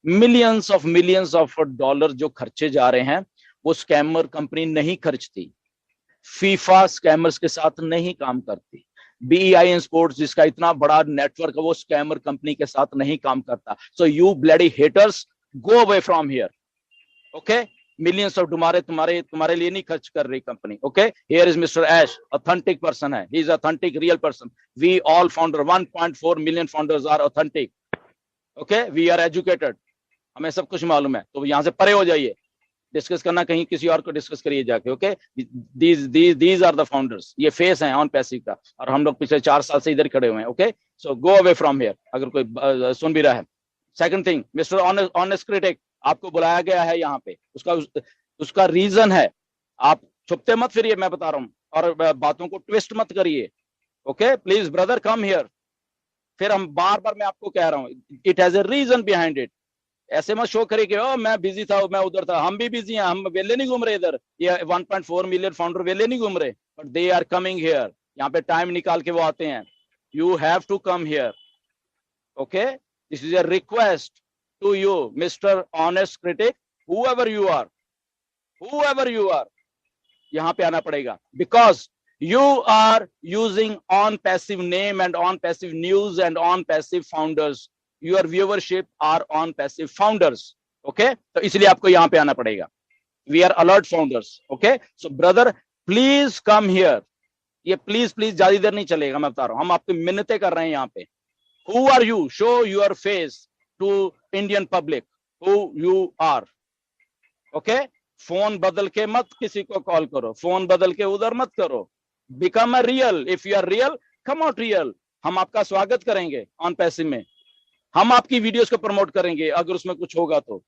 Millions of dollar जो खर्चे जा रहे हैं वो स्कैमर कंपनी नहीं खर्चती। फीफा स्कैमर्स के साथ नहीं काम करती। BEIN स्पोर्ट्स जिसका इतना बड़ा नेटवर्क है वो स्कैमर कंपनी के साथ नहीं काम करता। So you bloody haters, go away from here. Okay, millions of तुम्हारे लिए नहीं खर्च कर रही कंपनी। Okay, here is mister Ash, authentic person है, he is authentic real person. We all founder 1.4 million founders are authentic. Okay, we are educated, हमें सब कुछ मालूम है। तो यहां से परे हो जाइए, डिस्कस करना कहीं किसी और को डिस्कस करिए जाके। Okay, these are the founders, ये फेस है ऑन पैसिव का, और हम लोग पिछले 4 साल से इधर खड़े हुए हैं। Okay, so go away from here अगर कोई सुन भी रहा है। Second thing, mister honest critic, आपको बुलाया गया है यहाँ पे, उसका रीजन है। आप छुपते मत फिरिए, मैं बता रहा हूँ, और बातों को ट्विस्ट मत करिए। Okay, please brother come here. फिर हम बार बार मैं आपको कह रहा हूँ, it has a reason behind it. ऐसे मत शो करिए कि ओ मैं बिजी था, मैं उधर था। हम भी बिजी हैं, हम वेले नहीं घूम रहे इधर। ये 1.4 मिलियन फाउंडर वेले नहीं घूम रहे, but they are coming here. यहाँ पे टाइम निकाल के वो आते हैं। You have to come here. Okay, this is a request to you, Mr. Honest Critic, whoever you are, यहाँ पे आना पड़ेगा, because you are using on passive name and on passive news and on passive founders. Your viewership are on passive founders. Okay, तो इसलिए आपको यहाँ पे आना पड़ेगा. We are alert founders. Okay, so brother, please come here. ये please ज्यादा देर नहीं चलेगा, मैं बता रहा हूँ, हम आपकी मिन्नतें कर रहे हैं यहाँ पे. Who are you? Show your face to Indian public who you are. Okay, phone बदल के मत किसी को कॉल करो, फोन बदल के उधर मत करो. Become a real. If you are real, come out real. हम आपका स्वागत करेंगे ऑन पैसिव में, हम आपकी वीडियोस को प्रमोट करेंगे अगर उसमें कुछ होगा तो,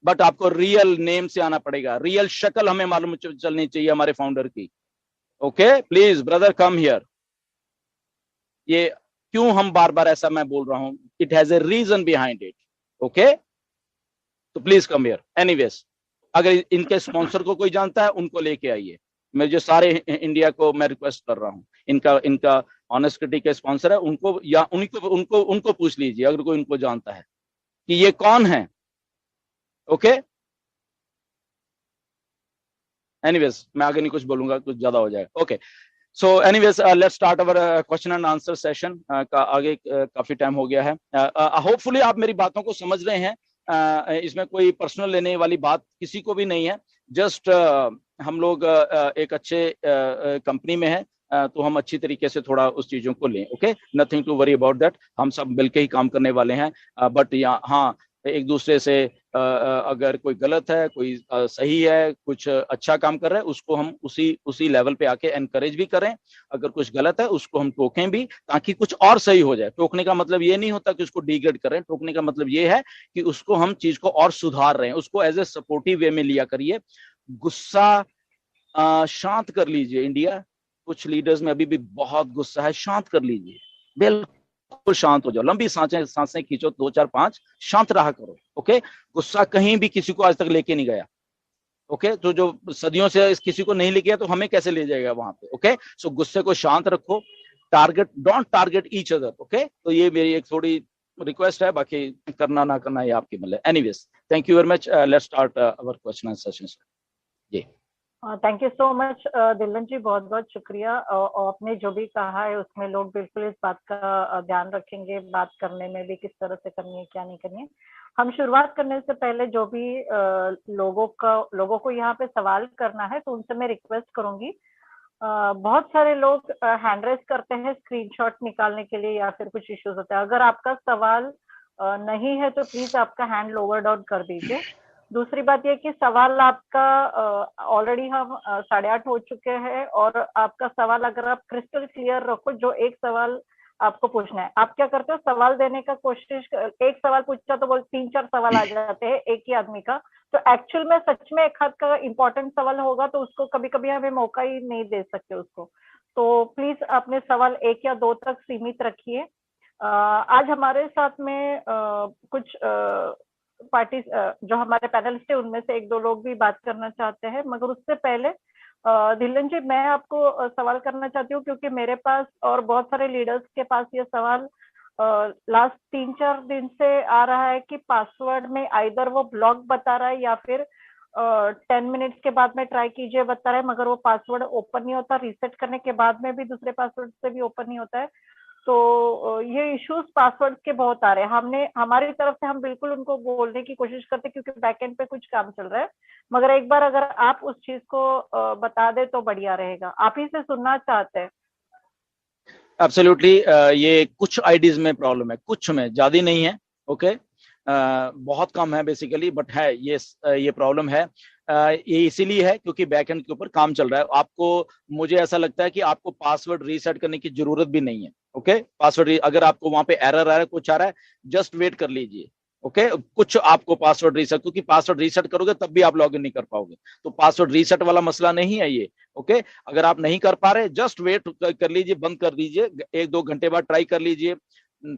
बट आपको रियल नेम से आना पड़ेगा. रियल शक्ल हमें मालूम चलनी चाहिए हमारे फाउंडर की. Okay, please brother come here. ये क्यों हम बार बार ऐसा मैं बोल रहा हूं, it has a reason behind it. Okay, तो प्लीज कम हियर. एनीवेज, अगर इनके स्पॉन्सर को कोई जानता है उनको लेके आइए. मैं जो सारे इंडिया को मैं रिक्वेस्ट कर रहा हूं, इनका ऑनेस्ट क्रिटिक के स्पॉन्सर है, उनको या उनको पूछ लीजिए अगर कोई उनको जानता है कि ये कौन है. ओके, एनीवेज मैं आगे नहीं कुछ बोलूंगा, कुछ ज्यादा हो जाएगा. Okay, so anyways let's start our question and answer session. का आगे काफी टाइम हो गया है. होपफुली आप मेरी बातों को समझ रहे हैं. इसमें कोई पर्सनल लेने वाली बात किसी को भी नहीं है. जस्ट हम लोग एक अच्छे कंपनी में है, तो हम अच्छी तरीके से थोड़ा उस चीजों को लें. Okay, nothing to worry about that. हम सब मिलके ही काम करने वाले हैं. बट हाँ, एक दूसरे से अगर कोई गलत है, कोई सही है, कुछ अच्छा काम कर रहा है, उसको हम उसी लेवल पे आके एनकरेज भी करें. अगर कुछ गलत है उसको हम टोकें भी, ताकि कुछ और सही हो जाए. टोकने का मतलब ये नहीं होता कि उसको डिग्रेड करें. टोकने का मतलब ये है कि उसको हम चीज को और सुधार रहे हैं. उसको एज ए सपोर्टिव वे में लिया करिए. गुस्सा शांत कर लीजिए. इंडिया, कुछ लीडर्स में अभी भी बहुत गुस्सा है, शांत कर लीजिए. बिल्कुल शांत हो जाओ. लंबी सांसें खींचो, 2 4 5, शांत रहा करो. ओके, गुस्सा कहीं भी किसी को आज तक लेके नहीं गया. ओके, तो जो सदियों से किसी को नहीं लेके गया तो हमें कैसे ले जाएगा वहां पे. ओके, सो गुस्से को शांत रखो. Don't target each other. Okay, तो ये मेरी एक थोड़ी रिक्वेस्ट है, बाकी करना ना करना ये आपकी मतलब. Anyways, thank you very much. Let's start our question and session. जी, thank you so much Dilan ji, बहुत बहुत शुक्रिया. आपने जो भी कहा है उसमें लोग बिल्कुल इस बात का ध्यान रखेंगे, बात करने में भी किस तरह से करनी है, क्या नहीं करनी है. हम शुरुआत करने से पहले जो भी लोगों को यहाँ पे सवाल करना है, तो उनसे मैं रिक्वेस्ट करूंगी. बहुत सारे लोग हैंड रेज करते हैं स्क्रीनशॉट निकालने के लिए, या फिर कुछ इश्यूज होते हैं. अगर आपका सवाल नहीं है तो प्लीज आपका हैंड लोअर डाउन कर दीजिए. दूसरी बात यह कि सवाल आपका ऑलरेडी हम 8:30 हो चुके हैं, और आपका सवाल अगर आप क्रिस्टल क्लियर रखो, जो एक सवाल आपको पूछना है. आप क्या करते हो, सवाल देने का कोशिश, एक सवाल पूछा तो बोल 3 4 सवाल आ जाते हैं एक ही आदमी का. तो एक्चुअल में सच में एक हाथ का इंपॉर्टेंट सवाल होगा तो उसको कभी कभी हमें मौका ही नहीं दे सकते उसको. तो प्लीज अपने सवाल 1 या 2 तक सीमित रखिए. आज हमारे साथ में कुछ पार्टी जो हमारे पैनलिस्ट है उनमें से 1-2 लोग भी बात करना चाहते हैं, मगर उससे पहले धिल्लन जी, मैं आपको सवाल करना चाहती हूँ, क्योंकि मेरे पास और बहुत सारे लीडर्स के पास ये सवाल लास्ट 3-4 दिन से आ रहा है कि पासवर्ड में आइदर वो ब्लॉक बता रहा है या फिर 10 मिनट्स के बाद में ट्राई कीजिए बता रहा है, मगर वो पासवर्ड ओपन नहीं होता, रीसेट करने के बाद में भी दूसरे पासवर्ड से भी ओपन नहीं होता है। तो ये इश्यूज पासवर्ड के बहुत आ रहे हैं। हमने हमारी तरफ से हम बिल्कुल उनको बोलने की कोशिश करते हैं क्योंकि बैकएंड पे कुछ काम चल रहा है, मगर एक बार अगर आप उस चीज को बता दे तो बढ़िया रहेगा। आप ही से सुनना चाहते हैं। एब्सोल्युटली, ये कुछ आईडीज में प्रॉब्लम है, कुछ में, ज्यादा नहीं है। ओके, बहुत कम है बेसिकली, बट है ये प्रॉब्लम है। ये इसीलिए है क्योंकि बैकएंड के ऊपर काम चल रहा है। आपको, मुझे ऐसा लगता है कि आपको पासवर्ड रीसेट करने की जरूरत भी नहीं है। ओके, पासवर्ड अगर आपको वहां पे एरर आ रहा है, कुछ आ रहा है, जस्ट वेट कर लीजिए। ओके, कुछ आपको पासवर्ड रीसेट, क्योंकि पासवर्ड रीसेट करोगे तब भी आप लॉगिन नहीं कर पाओगे, तो पासवर्ड रीसेट वाला मसला नहीं है ये। ओके, अगर आप नहीं कर पा रहे, जस्ट वेट कर लीजिए, बंद कर दीजिए, 1-2 घंटे बाद ट्राई कर लीजिए,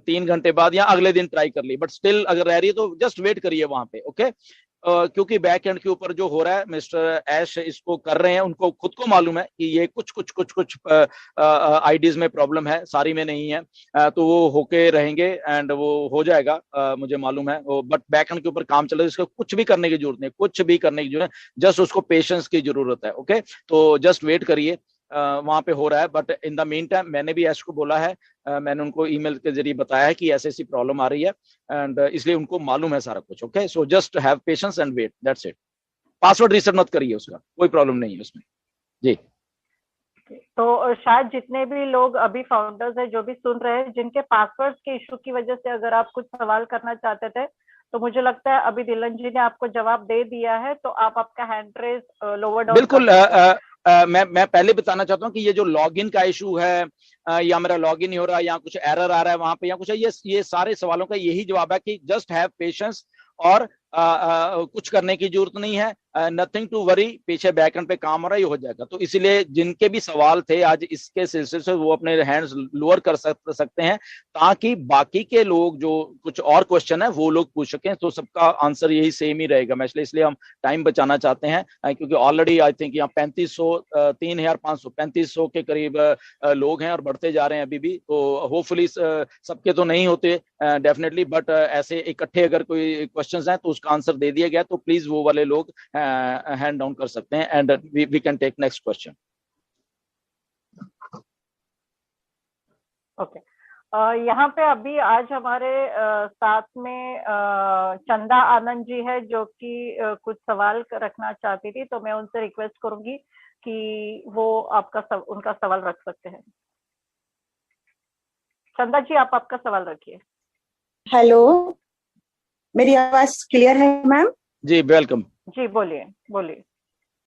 3 घंटे बाद या अगले दिन ट्राई कर ली, बट स्टिल अगर रह रही है तो जस्ट वेट करिए वहां पे। ओके, क्योंकि बैक एंड के ऊपर जो हो रहा है, मिस्टर ऐश इसको कर रहे हैं, उनको खुद को मालूम है कि ये कुछ आईडीज में प्रॉब्लम है, सारी में नहीं है। तो वो होके रहेंगे एंड वो हो जाएगा, मुझे मालूम है वो, बट बैक एंड के ऊपर काम चल रहा है, इसको कुछ भी करने की जरूरत नहीं, कुछ भी करने की जरूरत है, जस्ट उसको पेशेंस की जरूरत है। ओके, तो जस्ट वेट करिए, वहां पे हो रहा है। But in the mean time मैंने भी ऐश को बोला है, मैंने उनको ईमेल के जरिए बताया है कि ऐसी ऐसी प्रॉब्लम आ रही है, एंड इसलिए उनको मालूम है सारा कुछ। Okay, so just have patience and wait, that's it. Password reset मत करिए, उसका कोई प्रॉब्लम नहीं है उसमें जी। तो शायद जितने भी लोग अभी फाउंडर्स है जो भी सुन रहे हैं, जिनके पासवर्ड के इशू की वजह से अगर आप कुछ सवाल करना चाहते थे, तो मुझे लगता है अभी दिलन जी ने आपको जवाब दे दिया है, तो आप आपका हैंड रेस लोअर डाउन बिल्कुल। मैं पहले बताना चाहता हूँ कि ये जो लॉगिन का इशू है, या मेरा लॉगिन नहीं हो रहा, या कुछ एरर आ रहा है वहां पे, या कुछ, ये सारे सवालों का यही जवाब है कि जस्ट हैव पेशेंस, और कुछ करने की जरूरत नहीं है, नथिंग टू वरी, पीछे बैकएंड पे काम हो रहा है, ये हो जाएगा। तो इसीलिए जिनके भी सवाल थे आज इसके सिलसिले से, वो अपने हैंड्स लोअर कर सकते हैं, ताकि बाकी के लोग जो कुछ और क्वेश्चन है वो लोग पूछ सकें, तो सबका आंसर यही सेम ही रहेगा। मैं इसलिए हम टाइम बचाना चाहते हैं, क्योंकि ऑलरेडी आई थिंक यहाँ 3500, 3500, 3500 के करीब लोग हैं, और बढ़ते जा रहे हैं अभी भी। तो होपफुली सबके तो नहीं होते डेफिनेटली, बट ऐसे इकट्ठे अगर कोई क्वेश्चंस हैं तो उसका आंसर दे दिया गया, तो प्लीज वो वाले लोग हैंड डाउन कर सकते हैं, and we can take next question. Okay, यहाँ पे अभी आज हमारे साथ में चंदा आनंद जी है, जो कि कुछ सवाल रखना चाहती थी, तो मैं उनसे रिक्वेस्ट करूंगी कि वो उनका सवाल रख सकते हैं। चंदा जी, आप आपका सवाल रखिए। हेलो, मेरी आवाज क्लियर है मैम? जी वेलकम। जी बोलिए बोलिए।